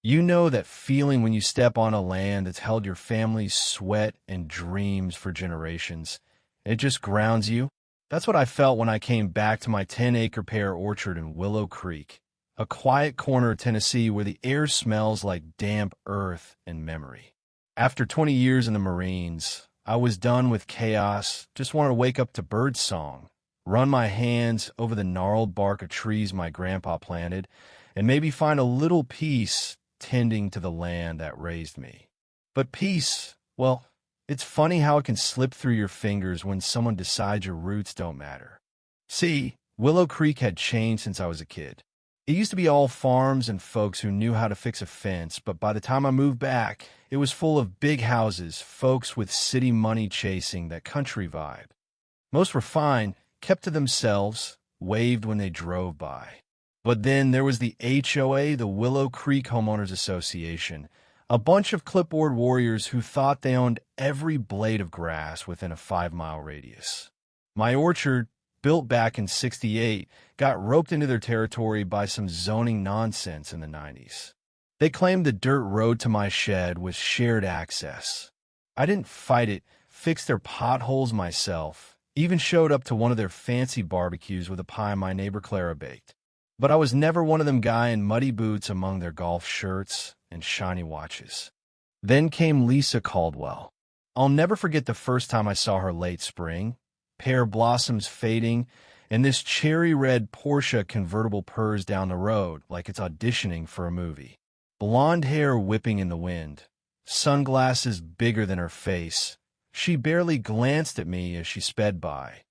You know that feeling when you step on a land that's held your family's sweat and dreams for generations. It just grounds you. That's what I felt when I came back to my 10-acre pear orchard in Willow Creek, a quiet corner of Tennessee where the air smells like damp earth and memory. After 20 years in the Marines, I was done with chaos, just wanted to wake up to bird song, run my hands over the gnarled bark of trees my grandpa planted, and maybe find a little peace tending to the land that raised me. But peace, well, it's funny how it can slip through your fingers when someone decides your roots don't matter. See, Willow Creek had changed since I was a kid. It used to be all farms and folks who knew how to fix a fence, but by the time I moved back, it was full of big houses, folks with city money chasing that country vibe. Most were fine, kept to themselves, waved when they drove by. But then there was the HOA, the Willow Creek Homeowners Association, a bunch of clipboard warriors who thought they owned every blade of grass within a 5-mile radius. My orchard, built back in '68, got roped into their territory by some zoning nonsense in the '90s. They claimed the dirt road to my shed was shared access. I didn't fight it, fixed their potholes myself, even showed up to one of their fancy barbecues with a pie my neighbor Clara baked. But I was never one of them guy in muddy boots among their golf shirts and shiny watches. Then came Lisa Caldwell. I'll never forget the first time I saw her late spring, pear blossoms fading, and this cherry red Porsche convertible purrs down the road like it's auditioning for a movie. Blonde hair whipping in the wind, sunglasses bigger than her face. She barely glanced at me as she sped by,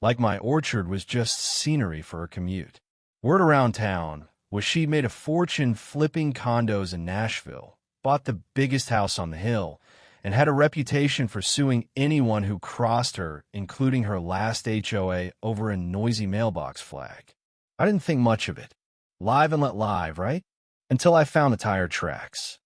like my orchard was just scenery for her commute. Word around town was she made a fortune flipping condos in Nashville, bought the biggest house on the hill, and had a reputation for suing anyone who crossed her, including her last HOA, over a noisy mailbox flag. I didn't think much of it. Live and let live, right? Until I found the tire tracks.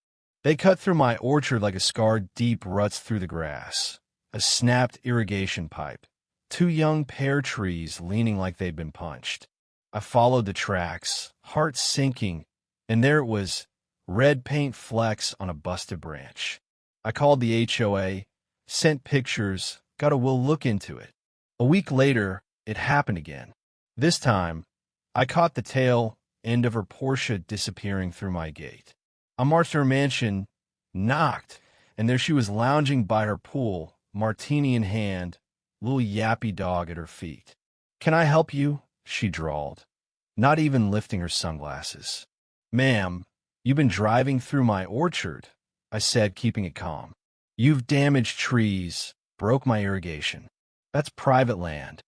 They cut through my orchard like a scarred deep ruts through the grass, a snapped irrigation pipe, 2 young pear trees leaning like they'd been punched. I followed the tracks, heart sinking, and there it was, red paint flecks on a busted branch. I called the HOA, sent pictures, got a we'll look into it. A week later, it happened again. This time, I caught the tail end of her Porsche disappearing through my gate. I marched to her mansion, knocked, and there she was lounging by her pool, martini in hand, little yappy dog at her feet. "Can I help you?" she drawled, not even lifting her sunglasses. "Ma'am, you've been driving through my orchard," I said, keeping it calm. "You've damaged trees, broke my irrigation. That's private land."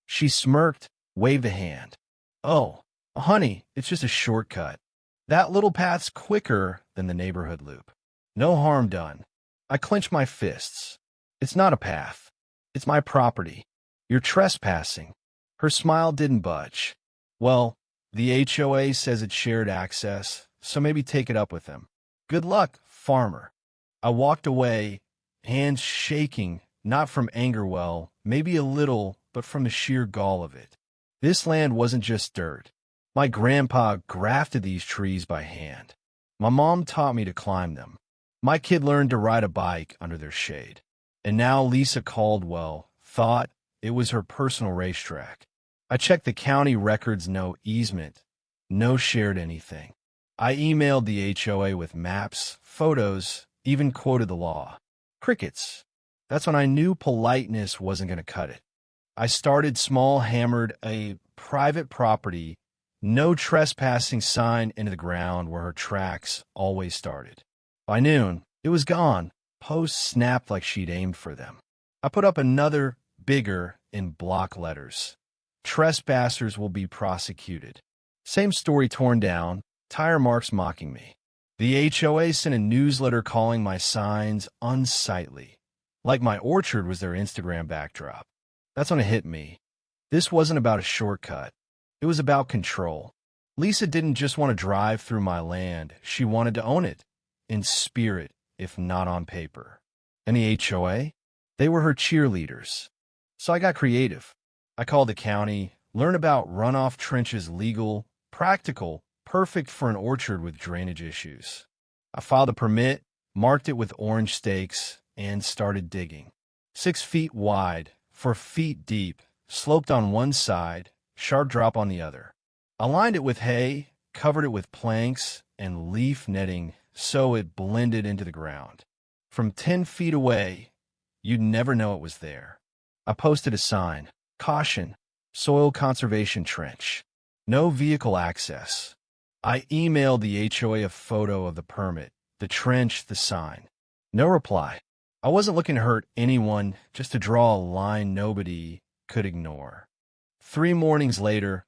She smirked, waved a hand. "Oh, honey, it's just a shortcut. That little path's quicker than the neighborhood loop. No harm done." I clenched my fists. "It's not a path. It's my property. You're trespassing." Her smile didn't budge. "Well, the HOA says it's shared access, so maybe take it up with them. Good luck, farmer." I walked away, hands shaking, not from anger, well, maybe a little, but from the sheer gall of it. This land wasn't just dirt. My grandpa grafted these trees by hand. My mom taught me to climb them. My kid learned to ride a bike under their shade. And now Lisa Caldwell thought it was her personal racetrack. I checked the county records, no easement, no shared anything. I emailed the HOA with maps, photos, even quoted the law. Crickets. That's when I knew politeness wasn't going to cut it. I started small, hammered a private property, no trespassing sign into the ground where her tracks always started. By noon, it was gone. Posts snapped like she'd aimed for them. I put up another, bigger, in block letters. "Trespassers will be prosecuted." Same story torn down, tire marks mocking me. The HOA sent a newsletter calling my signs unsightly, like my orchard was their Instagram backdrop. That's when it hit me. This wasn't about a shortcut. It was about control. Lisa didn't just want to drive through my land. She wanted to own it, in spirit, if not on paper. And the HOA? They were her cheerleaders. So I got creative. I called the county, learned about runoff trenches, legal, practical, perfect for an orchard with drainage issues. I filed a permit, marked it with orange stakes, and started digging. 6 feet wide, 4 feet deep, sloped on one side, sharp drop on the other. I lined it with hay, covered it with planks and leaf netting so it blended into the ground. From 10 feet away, you'd never know it was there. I posted a sign, "Caution, soil conservation trench. No vehicle access." I emailed the HOA a photo of the permit, the trench, the sign. No reply. I wasn't looking to hurt anyone, just to draw a line nobody could ignore. 3 mornings later,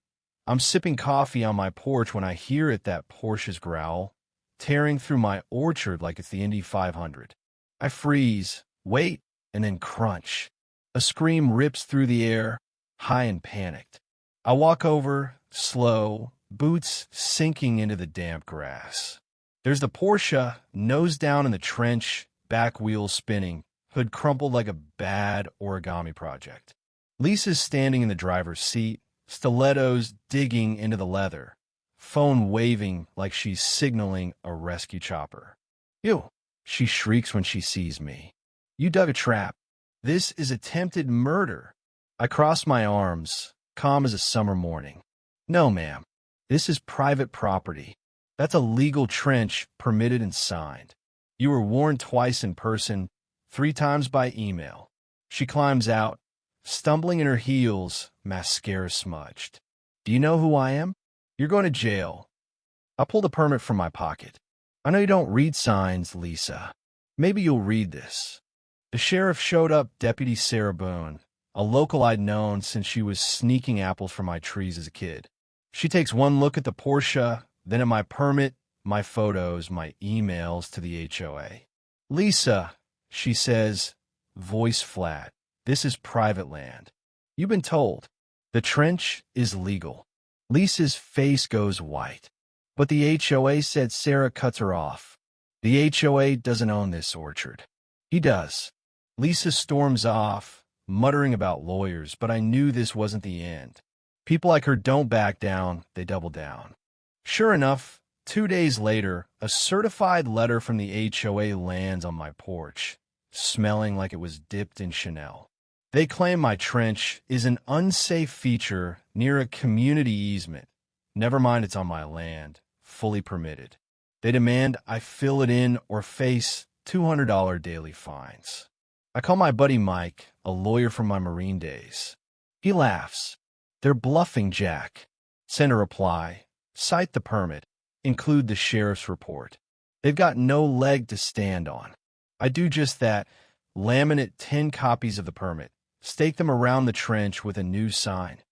I'm sipping coffee on my porch when I hear that Porsche's growl, tearing through my orchard like it's the Indy 500. I freeze, wait, and then crunch. A scream rips through the air, high and panicked. I walk over, slow, boots sinking into the damp grass. There's the Porsche, nose down in the trench, back wheels spinning, hood crumpled like a bad origami project. Lisa's standing in the driver's seat, stilettos digging into the leather, phone waving like she's signaling a rescue chopper. "You," she shrieks when she sees me. "You dug a trap. This is attempted murder." I cross my arms, calm as a summer morning. "No, ma'am. This is private property. That's a legal trench, permitted and signed. You were warned twice in person, 3 times by email." She climbs out, stumbling in her heels, mascara smudged. "Do you know who I am? You're going to jail." I pull the permit from my pocket. "I know you don't read signs, Lisa. Maybe you'll read this." The sheriff showed up, Deputy Sarah Boone, a local I'd known since she was sneaking apples from my trees as a kid. She takes one look at the Porsche, then at my permit, my photos, my emails to the HOA. "Lisa," she says, voice flat, "this is private land. You've been told. The trench is legal." Lisa's face goes white. "But the HOA said," Sarah cuts her off. "The HOA doesn't own this orchard." "He does." Lisa storms off, muttering about lawyers, but I knew this wasn't the end. People like her don't back down, they double down. Sure enough, 2 days later, a certified letter from the HOA lands on my porch, smelling like it was dipped in Chanel. They claim my trench is an unsafe feature near a community easement. Never mind it's on my land, fully permitted. They demand I fill it in or face $200 daily fines. I call my buddy Mike, a lawyer from my Marine days. He laughs. "They're bluffing, Jack." Send a reply. Cite the permit. Include the sheriff's report. They've got no leg to stand on. I do just that. Laminate 10 copies of the permit. Stake them around the trench with a new sign.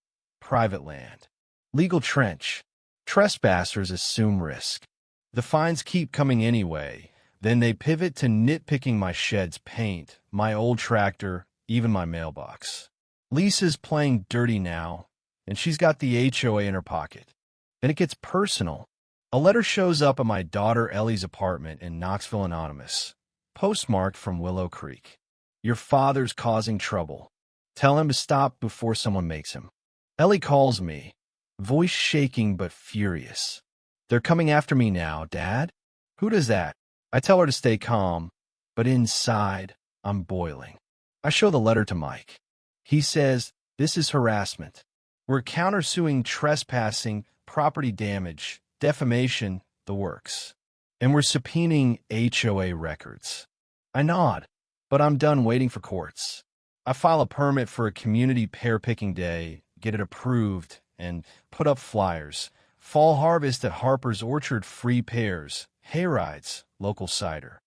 Private land. Legal trench. Trespassers assume risk. The fines keep coming anyway. Then they pivot to nitpicking my shed's paint, my old tractor, even my mailbox. Lisa's playing dirty now, and she's got the HOA in her pocket. Then it gets personal. A letter shows up at my daughter Ellie's apartment in Knoxville Anonymous, postmarked from Willow Creek. "Your father's causing trouble. Tell him to stop before someone makes him." Ellie calls me, voice shaking but furious. "They're coming after me now, Dad." "Who does that?" I tell her to stay calm, but inside, I'm boiling. I show the letter to Mike. He says, "This is harassment. We're countersuing trespassing, property damage, defamation, the works. And we're subpoenaing HOA records." I nod, but I'm done waiting for courts. I file a permit for a community pear-picking day, get it approved, and put up flyers. Fall harvest at Harper's Orchard, free pears, hay rides, local cider.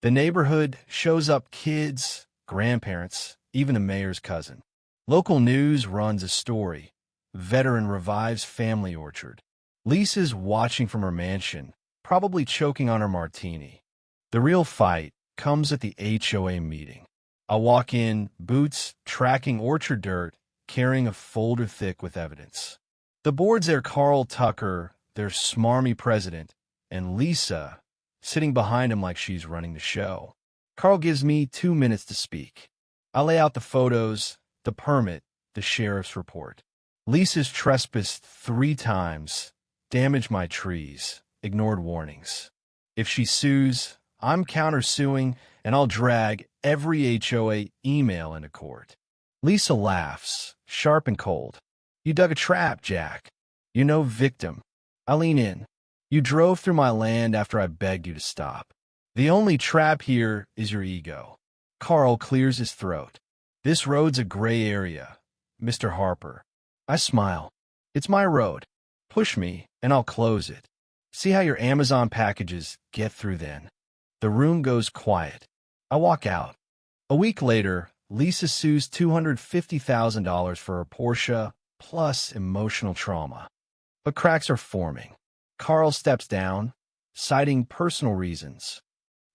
The neighborhood shows up, kids, grandparents, even the mayor's cousin. Local news runs a story. Veteran revives family orchard. Lisa's watching from her mansion, probably choking on her martini. The real fight comes at the HOA meeting. I walk in, boots, tracking orchard dirt, carrying a folder thick with evidence. The board's there, Carl Tucker, their smarmy president, and Lisa, sitting behind him like she's running the show. Carl gives me 2 minutes to speak. I lay out the photos, the permit, the sheriff's report. Lisa's trespassed 3 times, damaged my trees, ignored warnings. If she sues, I'm countersuing, and I'll drag every HOA email into court. Lisa laughs, sharp and cold. You dug a trap, Jack. You know victim. I lean in. You drove through my land after I begged you to stop. The only trap here is your ego. Carl clears his throat. This road's a gray area, Mr. Harper. I smile. It's my road. Push me, and I'll close it. See how your Amazon packages get through then. The room goes quiet. I walk out. A week later, Lisa sues $250,000 for her Porsche, plus emotional trauma. But cracks are forming. Carl steps down, citing personal reasons.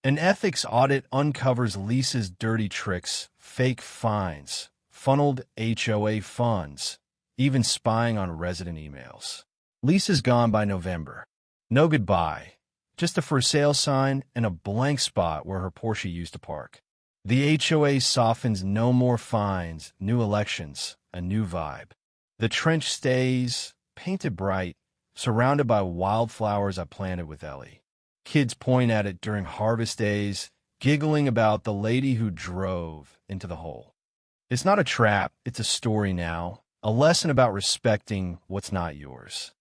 An ethics audit uncovers Lisa's dirty tricks, fake fines, funneled HOA funds, even spying on resident emails. Lisa's gone by November. No goodbye, just a for sale sign and a blank spot where her Porsche used to park. The HOA softens, no more fines, new elections, a new vibe. The trench stays, painted bright, surrounded by wildflowers I planted with Ellie. Kids point at it during harvest days, giggling about the lady who drove into the hole. It's not a trap, it's a story now, a lesson about respecting what's not yours.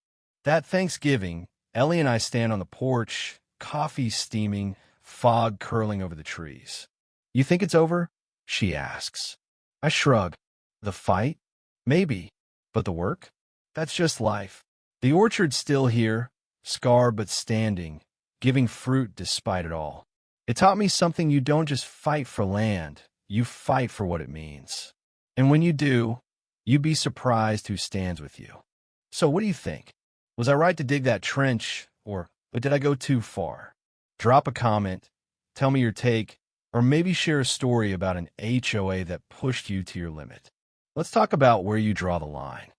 That Thanksgiving, Ellie and I stand on the porch, coffee steaming, fog curling over the trees. You think it's over? She asks. I shrug. The fight? Maybe. But the work? That's just life. The orchard's still here, scarred but standing, giving fruit despite it all. It taught me something: you don't just fight for land, you fight for what it means. And when you do, you'd be surprised who stands with you. So what do you think? Was I right to dig that trench, or did I go too far? Drop a comment, tell me your take, or maybe share a story about an HOA that pushed you to your limit. Let's talk about where you draw the line.